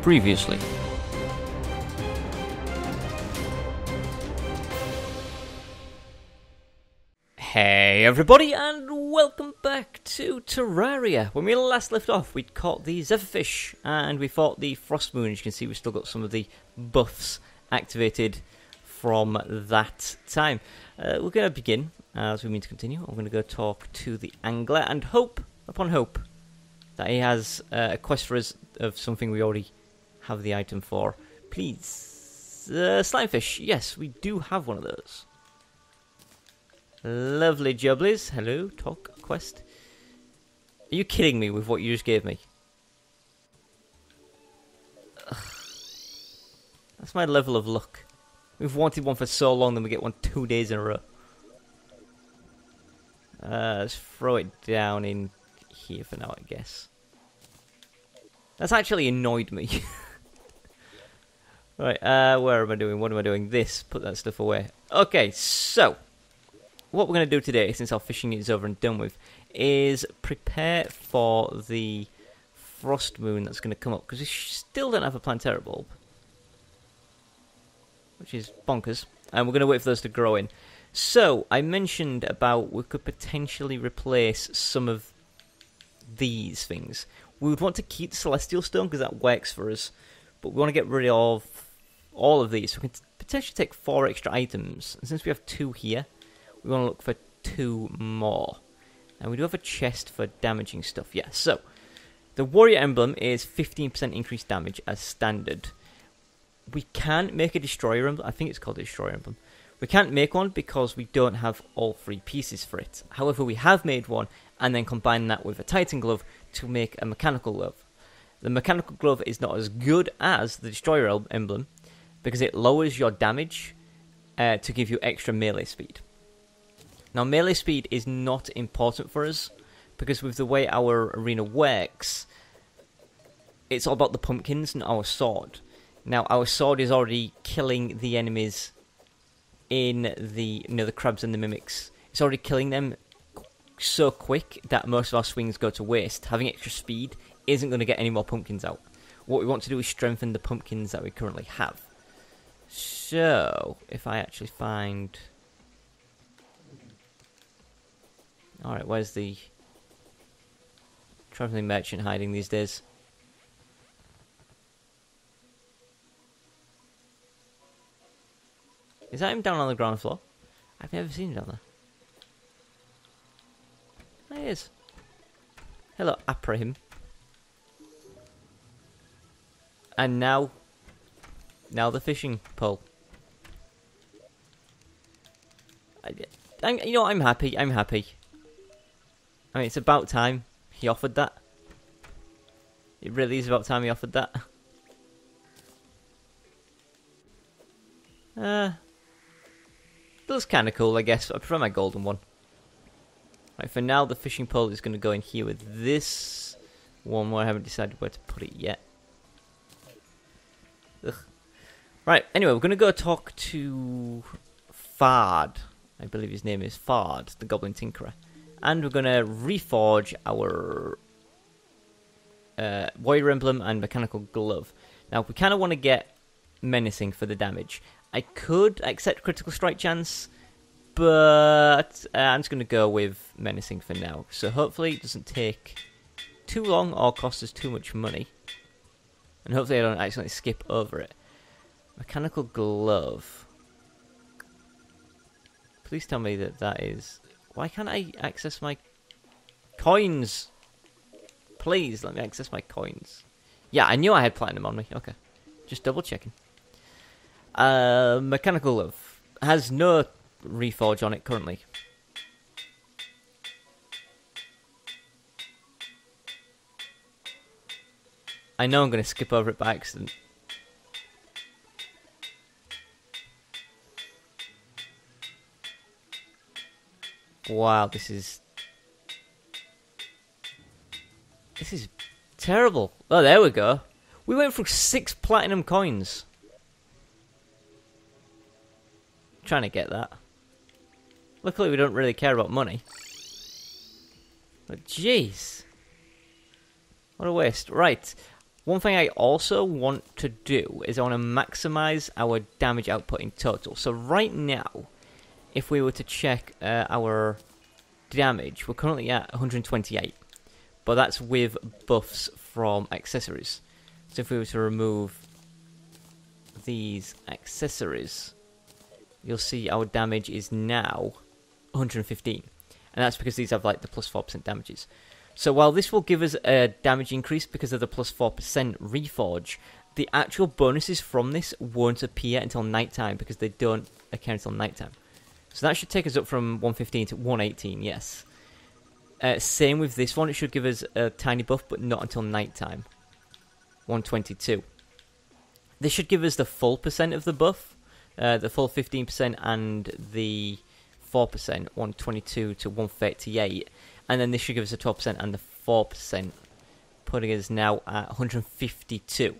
Previously. Hey everybody, and welcome back to Terraria. When we last left off, we'd caught the Zephyrfish, and we fought the Frost Moon. As you can see, we've still got some of the buffs activated from that time. We're going to begin, as we mean to continue. I'm going to go talk to the Angler, and hope, upon hope, that he has a quest for us of something we already have the item for. Please, Slimefish, yes, we do have one of those. Lovely jubblies. Hello, talk, quest. Are you kidding me with what you just gave me? Ugh. That's my level of luck. We've wanted one for so long, then we get one 2 days in a row. Let's throw it down in here for now, I guess. That's actually annoyed me. Right, where am I doing? What am I doing? This. Put that stuff away. Okay, so what we're going to do today, since our fishing is over and done with, is prepare for the Frost Moon that's going to come up, because we still don't have a Plantera bulb, which is bonkers, and we're going to wait for those to grow in. So, I mentioned about we could potentially replace some of these things. We would want to keep the Celestial Stone, because that works for us, but we want to get rid of all of these, so we can potentially take 4 extra items, and since we have 2 here, we want to look for 2 more. And we do have a chest for damaging stuff. Yeah, so the Warrior Emblem is 15% increased damage as standard. We can make a Destroyer Emblem. I think it's called a Destroyer Emblem. We can't make one because we don't have all 3 pieces for it. However, we have made one and then combined that with a Titan Glove to make a Mechanical Glove. The Mechanical Glove is not as good as the Destroyer Emblem because it lowers your damage to give you extra melee speed. Now, melee speed is not important for us, because with the way our arena works, it's all about the pumpkins and our sword. Now, our sword is already killing the enemies in the, the crabs and the mimics. It's already killing them so quick that most of our swings go to waste. Having extra speed isn't going to get any more pumpkins out. What we want to do is strengthen the pumpkins that we currently have. So, if I actually find... Alright, where's the travelling merchant hiding these days? Is that him down on the ground floor? I've never seen him down there. There he is. Hello, Aprahim. And now the fishing pole. You know, I'm happy. I mean, it's about time he offered that. It really is about time he offered that. Looks kind of cool, I guess. I prefer my golden one. Right, for now, the fishing pole is going to go in here with this one where I haven't decided where to put it yet. Ugh. Right, anyway, we're going to go talk to Fard. I believe his name is Fard, the Goblin Tinkerer. And we're going to reforge our Warrior Emblem and Mechanical Glove. Now, we kind of want to get Menacing for the damage. I could accept Critical Strike chance, but I'm just going to go with Menacing for now. So hopefully it doesn't take too long or cost us too much money. And hopefully I don't accidentally skip over it. Mechanical Glove. Please tell me that that is... Why can't I access my coins? Please, let me access my coins. Yeah, I knew I had platinum on me. Okay. Just double checking. Mechanical Glove has no reforge on it currently. I know I'm going to skip over it by accident. Wow, this is terrible. Oh, there we go. We went through 6 platinum coins. Trying to get that. Luckily, we don't really care about money. But jeez. What a waste. Right. One thing I also want to do is I want to maximize our damage output in total. So right now, if we were to check our damage, we're currently at 128. But that's with buffs from accessories. So if we were to remove these accessories, you'll see our damage is now 115. And that's because these have like the plus 4% damages. So while this will give us a damage increase because of the plus 4% reforge, the actual bonuses from this won't appear until nighttime because they don't occur until nighttime. So that should take us up from 115 to 118, yes. Same with this one, it should give us a tiny buff, but not until nighttime. 122. This should give us the full percent of the buff, the full 15% and the 4%, 122 to 138. And then this should give us a 12% and the 4%, putting us now at 152.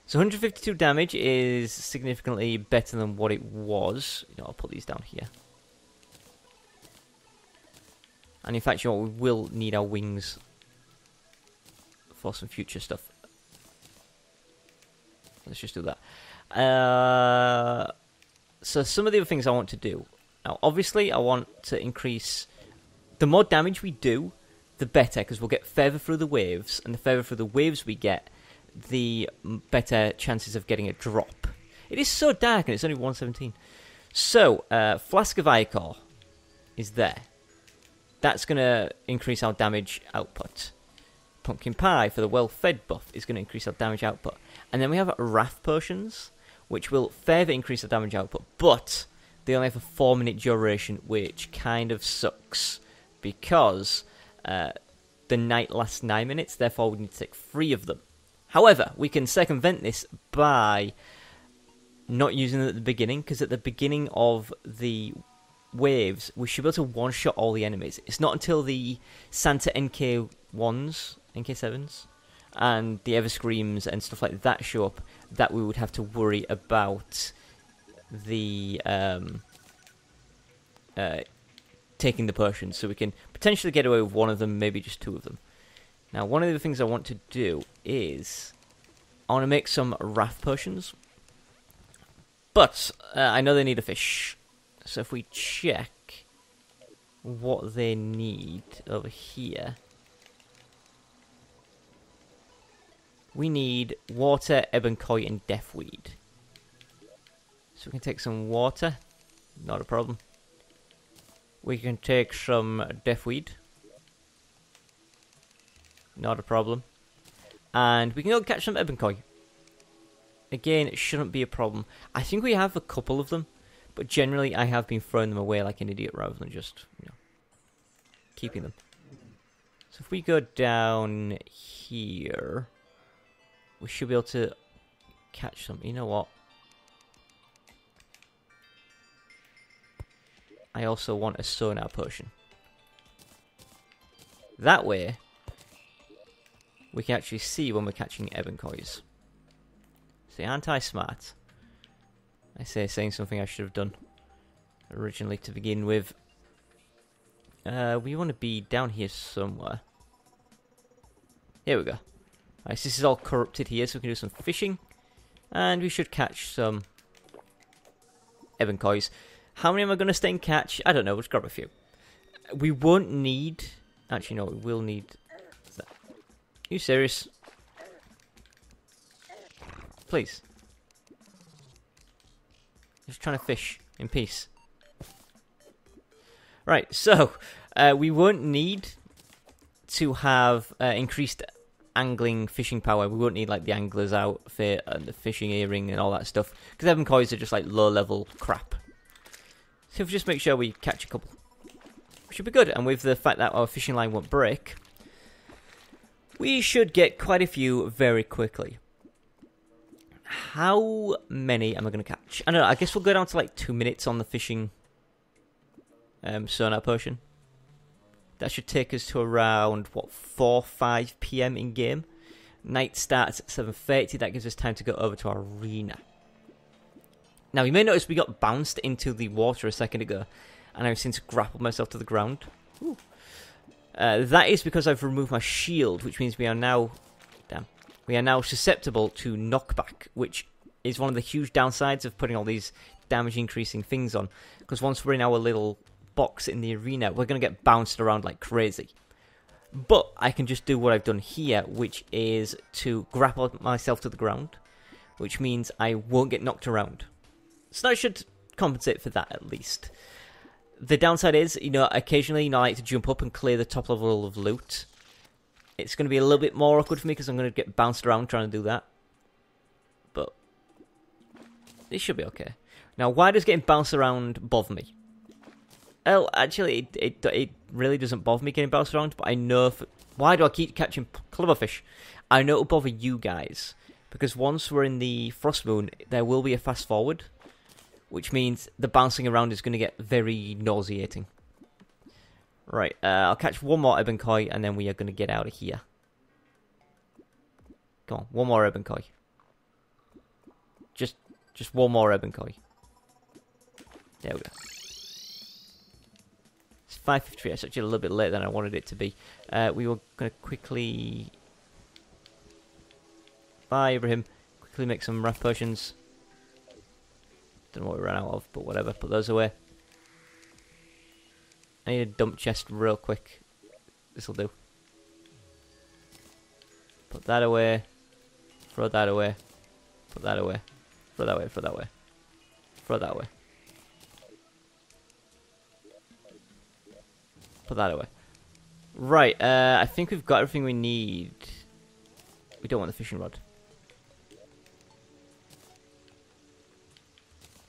So 152 damage is significantly better than what it was. You know, I'll put these down here. And in fact, you know, we will need our wings for some future stuff. Let's just do that. So some of the other things I want to do. Now, obviously, I want to increase... The more damage we do, the better, because we'll get further through the waves. And the further through the waves we get, the better chances of getting a drop. It is so dark, and it's only 117. So, Flask of Ichor is there. That's going to increase our damage output. Pumpkin Pie for the well-fed buff is going to increase our damage output. And then we have Wrath Potions, which will further increase our damage output, but they only have a 4-minute duration, which kind of sucks, because the night lasts 9 minutes, therefore we need to take 3 of them. However, we can circumvent this by not using them at the beginning, because at the beginning of the waves, we should be able to one-shot all the enemies. It's not until the Santa NK1s, NK7s, and the Everscreams and stuff like that show up that we would have to worry about the taking the potions. So we can potentially get away with one of them, maybe just 2 of them. Now, one of the things I want to do is I want to make some Wrath Potions, but I know they need a fish. So if we check what they need over here, we need water, Ebonkoi, and Deathweed. So we can take some water, not a problem. We can take some Deathweed, not a problem. And we can go catch some Ebonkoi. Again, it shouldn't be a problem. I think we have a couple of them, but generally I have been throwing them away like an idiot rather than just, you know, keeping them. So if we go down here, we should be able to catch them. You know what? I also want a sonar potion. That way, we can actually see when we're catching Ebonkois. See, aren't I smart? I say saying something I should have done originally to begin with. We want to be down here somewhere. Here we go. Right, so this is all corrupted here, so we can do some fishing. And we should catch some Ebonkois. How many am I going to stay and catch? I don't know, we'll just grab a few. We won't need... Actually, no, we will need... Are you serious? Please. Just trying to fish in peace. Right, so we won't need to have increased angling fishing power. We won't need like the angler's outfit and the fishing earring and all that stuff, because Ebonkoi are just like low level crap. So if we just make sure we catch a couple, we should be good. And with the fact that our fishing line won't break, we should get quite a few very quickly. How many am I going to catch? I don't know, I guess we'll go down to like 2 minutes on the fishing sonar potion. That should take us to around, what, 4-5 PM in game. Night starts at 7:30, that gives us time to go over to our arena. Now, you may notice we got bounced into the water a second ago, and I've since grappled myself to the ground. That is because I've removed my shield, which means we are now... Damn. we are now susceptible to knockback, which is one of the huge downsides of putting all these damage increasing things on. Because once we're in our little box in the arena, we're going to get bounced around like crazy. But I can just do what I've done here, which is to grapple myself to the ground, which means I won't get knocked around. So that should compensate for that at least. The downside is, occasionally, I like to jump up and clear the top level of loot. It's going to be a little bit more awkward for me because I'm going to get bounced around trying to do that. But it should be okay. Now, why does getting bounced around bother me? Well, actually, it really doesn't bother me getting bounced around, but I know... Why do I keep catching clubberfish? I know it'll bother you guys, because once we're in the Frost Moon, there will be a fast forward, which means the bouncing around is going to get very nauseating. Right, I'll catch one more Ebonkoi, and then we are going to get out of here. Come on, one more Ebonkoi. Just one more Ebonkoi. There we go. 5:53. It's actually a little bit later than I wanted it to be. We were going to quickly... Bye, Ibrahim. Quickly make some wrath potions. Don't know what we ran out of, but whatever. Put those away. I need a dump chest real quick. This'll do. Put that away. Throw that away. Put that away. Throw that away. Throw that away. Throw that away. Put that away. Right, I think we've got everything we need. We don't want the fishing rod.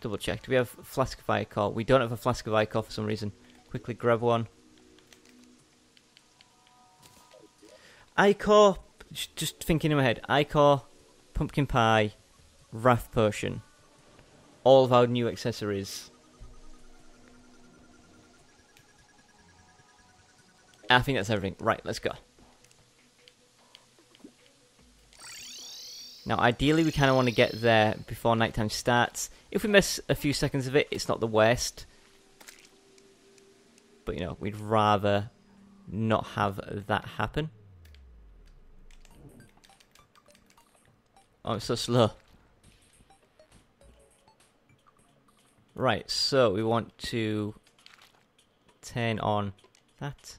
Double check. Do we have a flask of Ichor? We don't have a flask of Ichor for some reason. Quickly grab one. Ichor, just thinking in my head. Ichor, pumpkin pie, wrath potion. All of our new accessories. I think that's everything. Right, let's go. Now, ideally, we kind of want to get there before nighttime starts. If we miss a few seconds of it, it's not the worst. But, we'd rather not have that happen. Oh, it's so slow. Right, so we want to turn on that.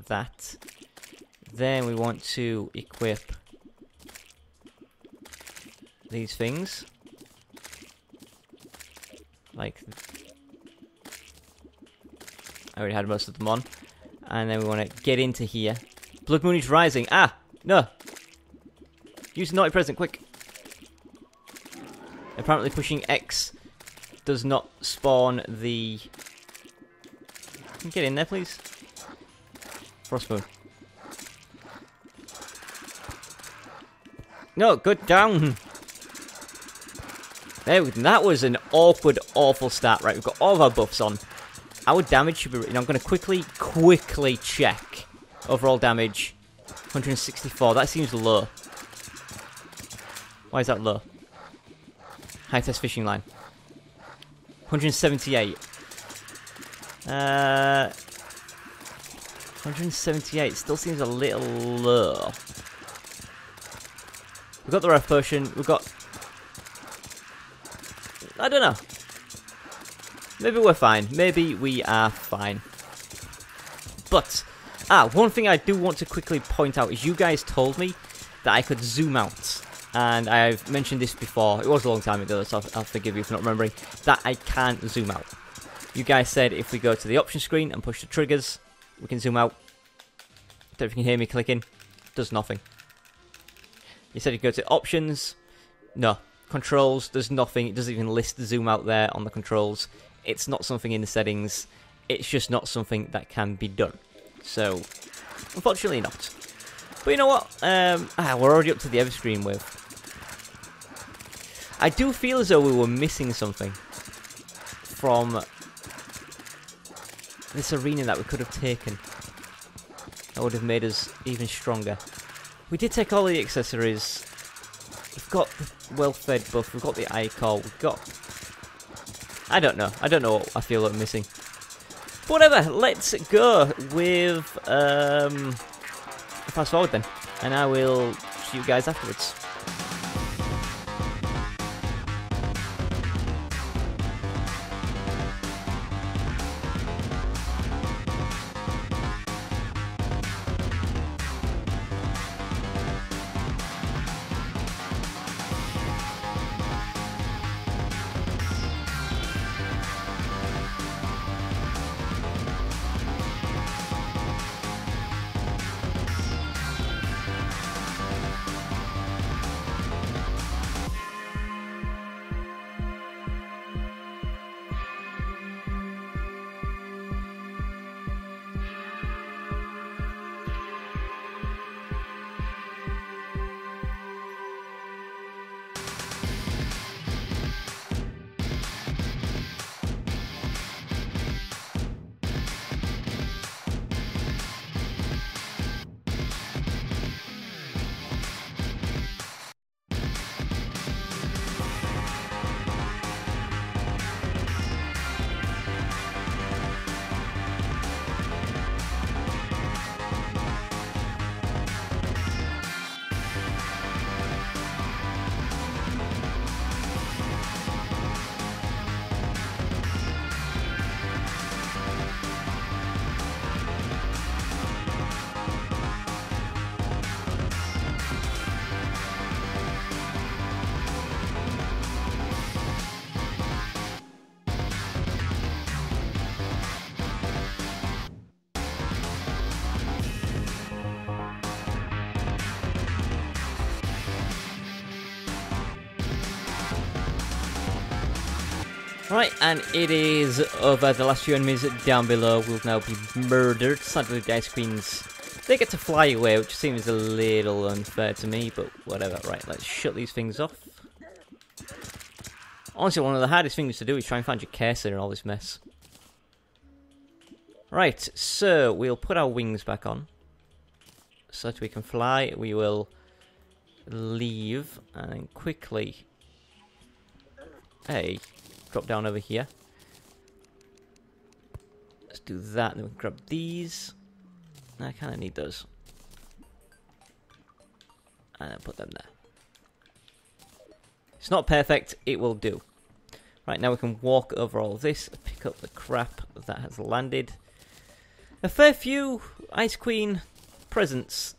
That. Then we want to equip these things. Like, I already had most of them on. And then we want to get into here. Blood Moon is rising. Ah! No! Use the naughty present, quick! Apparently pushing X does not spawn the... Can you get in there, please? Frost Moon. No, go down! There we go. That was an awkward, awful start. Right, we've got all of our buffs on. Our damage should be... I'm going to quickly check. Overall damage, 164. That seems low. Why is that low? High test fishing line. 178. 178 still seems a little low. We've got the wrath potion. We've got... I don't know. Maybe we're fine. Maybe we are fine. But, one thing I do want to quickly point out is you guys told me that I could zoom out. And I've mentioned this before. It was a long time ago, so I'll forgive you for not remembering. That I can't zoom out. You guys said if we go to the option screen and push the triggers, we can zoom out. Don't know if you can hear me clicking. Does nothing. You said you go to options. No. Controls, there's nothing. It doesn't even list the zoom out there on the controls. It's not something in the settings. It's just not something that can be done. So, unfortunately not. But you know what? We're already up to the Everscreen wave. I do feel as though we were missing something from this arena that we could have taken. That would have made us even stronger. We did take all the accessories. We've got the well-fed buff. We've got the Ichor. We've got... I don't know. I don't know what I feel like missing. But whatever. Let's go with... fast forward then. and I will see you guys afterwards. Right, and it is over. The last few enemies down below will now be murdered. Sadly, the Ice Queens, they get to fly away, which seems a little unfair to me, but whatever. Right, let's shut these things off. Honestly, one of the hardest things to do is try and find your cursor in all this mess. Right, so we'll put our wings back on so that we can fly. We will leave and then quickly... Hey... drop down over here. Let's do that, and then we can grab these. I kind of need those. And then put them there. It's not perfect, it will do. Right, now we can walk over all of this, pick up the crap that has landed. A fair few Ice Queen presents,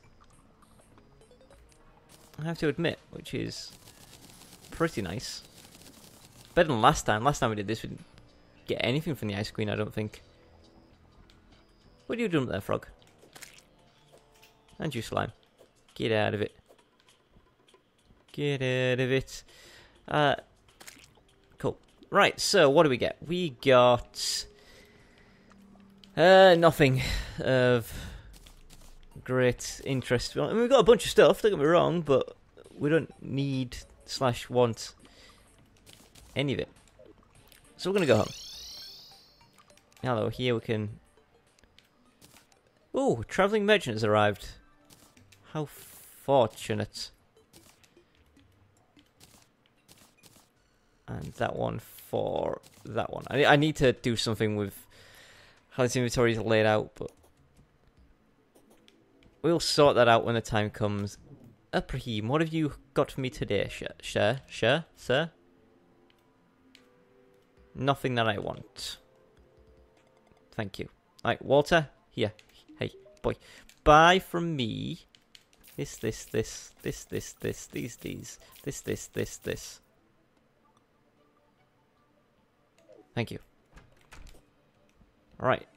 I have to admit, which is pretty nice. Better than last time. Last time we did this, we didn't get anything from the Ice Queen, I don't think. What are you doing up there, frog? And you, slime. Get out of it. Get out of it. Cool. Right, so what do we get? We got... nothing of great interest. I mean, we've got a bunch of stuff, don't get me wrong, but we don't need / want any of it. So we're going to go home. Hello, here we can... Ooh, travelling merchant has arrived. How fortunate. And that one for that one. I need to do something with how this inventory is laid out, but we'll sort that out when the time comes. Abraham, what have you got for me today, sir? Nothing that I want. Thank you. Right, Walter, here. Hey, boy. Buy from me this, these. Thank you. Alright,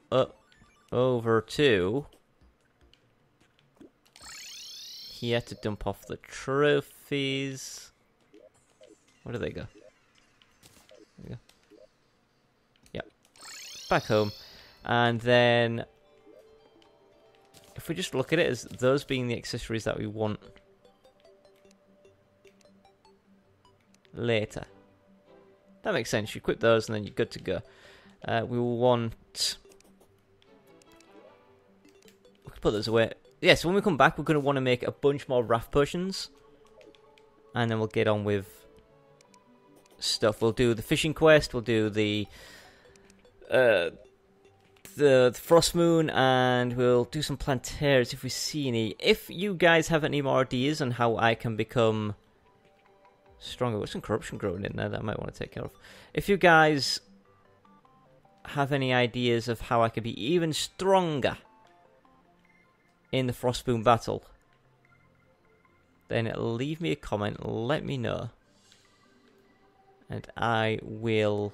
over to here to dump off the trophies. Where do they go? There we go. Yep. Back home. And then if we just look at it as those being the accessories that we want later. That makes sense. You equip those and then you're good to go. We will want... We can put those away. Yeah, so when we come back, we're going to want to make a bunch more raft potions. And then we'll get on with stuff. We'll do the fishing quest. We'll do the the Frost Moon, and we'll do some Plantaires if we see any. If you guys have any more ideas on how I can become stronger, there's some corruption growing in there that I might want to take care of. If you guys have any ideas of how I could be even stronger in the Frostboom battle, then leave me a comment, let me know, and I will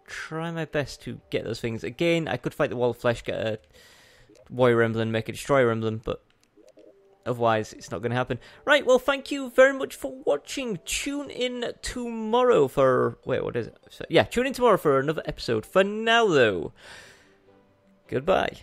try my best to get those things. Again, I could fight the Wall of Flesh, get a Warrior Emblem, make a Destroyer Emblem, but otherwise it's not going to happen. Right, well, thank you very much for watching. Tune in tomorrow for... Wait, what is it? Yeah, tune in tomorrow for another episode. For now, though, goodbye.